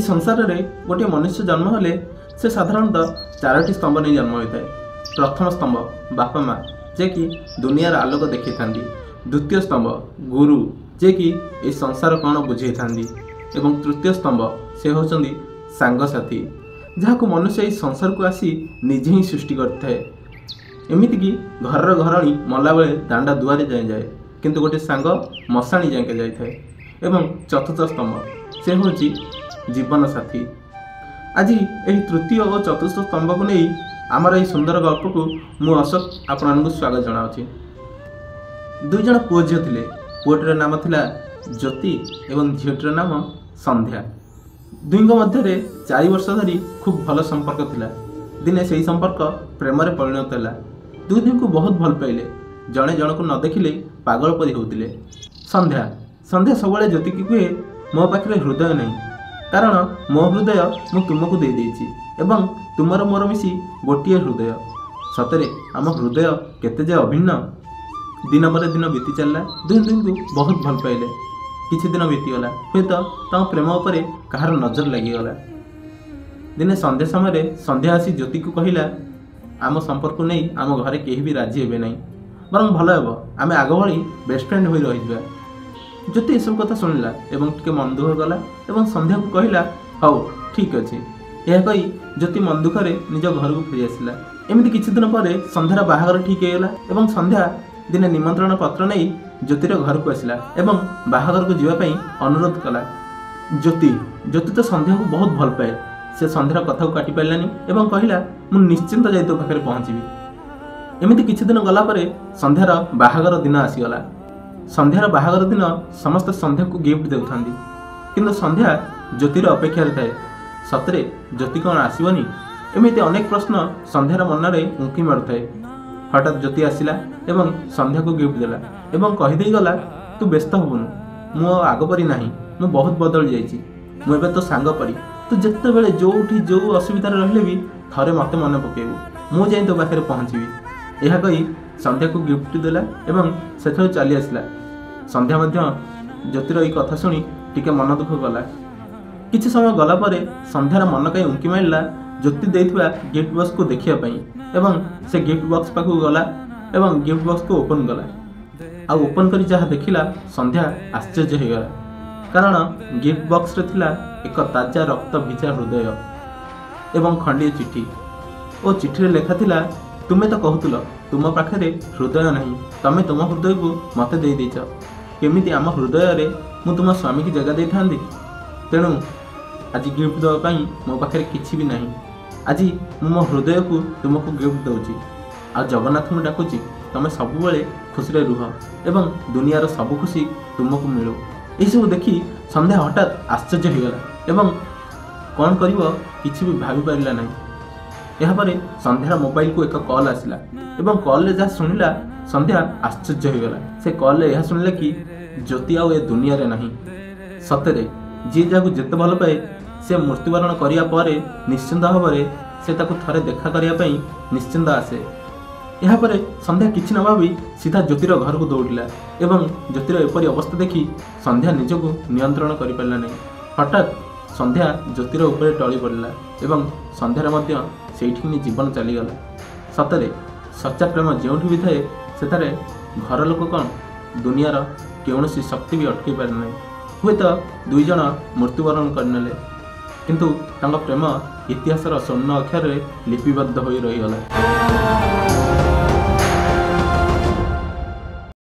संसार में गोटे मनुष्य जन्म हेले से साधारणतः 4टी स्तंभ नहीं जन्म होता है। प्रथम स्तंभ बापा माँ जे कि दुनियार आलोक देखी था। द्वितीय स्तंभ गुरु जे कि ये संसार कौन बुझे था। एवं तृतीय स्तंभ से होचंदी सांगसाथी जहाँ को मनुष्य इस संसार को आसी निजे ही सृष्टि करता है। एमती कि घर घरणी मला बेले दांडा दुआरे जाए जाए किंतु गोटे सांग मशाणी जाके जाए। एवं चतुर्थ स्तंभ से हूँ जीवन साथी। आज यही तृतीय और चतुर्थ स्तंभ को नहीं आमर यही सुंदर गल्प को मु अशोक आपण स्वागत जनावि। दुई जन पुओ झील थे। पुओटर नाम थिला ज्योति एवं झीटर नाम संध्या। दुईंक मध्य 4 वर्ष धरी खूब भल संपर्क थिला। दिने से संपर्क प्रेम में परिणत है। दुई दिन को बहुत भल पाइले। जड़े जन को न देखिले पागल परी होतिले। संध्या संध्या सब ज्योति की कहे मो पाखे हृदय नहीं कारण मो हृदय मु तुमको दे देछि एवं तुमर मोर मिसी गोटे हृदय। सतरे आम हृदय केते जे अभिन्न। दिन पर दिन बीती चलला। दुई दिन को बहुत भल पाइले। किछि दिन बीतीगला हुए तो प्रेम उपर कहार नजर लगिगला। दिने संध्या समय संध्या आसी ज्योति को कहला आम संपर्क नहीं आम घरे केही भी राजी हेबे नहीं बरं भल हेबो आम आग भली बेस्ट फ्रेंड होई रहिबा। ज्योति सब कथा शुणिला एवं टिके मन दुख गला एवं संध्या को कहला हौ ठीक अच्छे। यह कही ज्योति मन दुखरे निज घर को फेरी आसला। एमती किछि दिन पर संध्यार बाहागर ठीक होगला एवं संध्या दिने निमंत्रण पत्र नहीं ज्योतिर घर को आसला एवं बाहागर को जीवाई अनुरोध कला। ज्योति तो संध्या को बहुत भल पाए। से संध्यार कथा को काटि पारानी एवं कहला मु निश्चिंत जाई तो पाखे पहुँचबी। एमती किछि दिन गला पर संध्यार बाहागर दिन आसीगला। संध्यार बाहागर दिन समस्त संध्या को गिफ्ट देउथांदी किंतु संध्या ज्योतिर अपेक्षा थाए। सतरे ज्योति कौन आसबनी एमती अनेक प्रश्न संध्यार मन में उंकी मारुए। हठात ज्योति आसला एवं संध्या को गिफ्ट देला एवं कहीदे गला तू व्यस्त हबुनु मु आग परी नाही मु बहुत बदल जाइछि मु एबे तो सांग परी तू जिते बेले जोठी जो असुविधा रहिले भी थरे मते मन पकेबू मु जाई तो पाखे पहुँचबी। यह कही संध्या को गिफ्ट देला एवं सेठू चली आसला। संध्या मध्य ज्योतिर ये कथा शुणी टिके मन दुख गला। किछि समय गला पर संध्यार मन कहीं उंकी मारिला ज्योति देइथिबा गिफ्ट बॉक्स को देखिया पई एवं से गिफ्ट बॉक्स पाखु गला एवं गिफ्ट बॉक्स को ओपन कला। आ ओपन करी जहाँ देखिला संध्या आश्चर्य हो गला कारण गिफ्ट बॉक्स रे थिला एक ताजा रक्त भिजा हृदय एवं खंडीय चिठी। ओ चिठी रे लेखा थिला तुमे तो कहूल तुम पाखे हृदय नहीं तमे तुम हृदय को मते दे देछ केमिति आम हृदय रे मु तुम स्वामी की जगह दे थांदी। तेणु आज गिफ्ट देवाई मो पाखे किछि भी नहीं। आज मो हृदय को तुमको गिफ्ट दउची आ जगन्नाथ को डाकुची तमे सब बेले खुशी रुह एवं दुनियार सब खुशी तुमको मिलू। यही सब देखी संध्या हठात आश्चर्य हो गला एवं कौन करिवो किछि भी भाभी पारिला नहीं। यापर संध्यार मोबाइल को एक कॉल आसला एवं कॉल जहाँ शुणिला संध्या आश्चर्य हो गला। से कॉल यह शुणिला कि ज्योति आउ ए दुनिया रे नहीं। सतरे जी जहाँ जिते भल पाए से मृत्युवरण करिया परे निश्चिंत भाव से ताकू थरे देखा करने निश्चिंत आसे। यापर संध्या किछि न भावी सीधा ज्योतिर घर को दौड़िला एवं ज्योतिर एपरी अवस्था देखी संध्या निजको नियंत्रण कर पारा नहीं। हठात संध्या ज्योतिर ऊपर टली पड़ला एवं संध्यार मध्य सेठी जीवन चलीगला। सतरे सच्चा प्रेम जोठी भी थाए सेठारे घर लोक कौन दुनियार कौन शक्ति भी अटकई पारे ना। हुए तो दुई जन मृत्युवरण करने किंतु तांका प्रेम इतिहासर स्वर्ण अक्षर लिपिबद्ध हो रहीगला।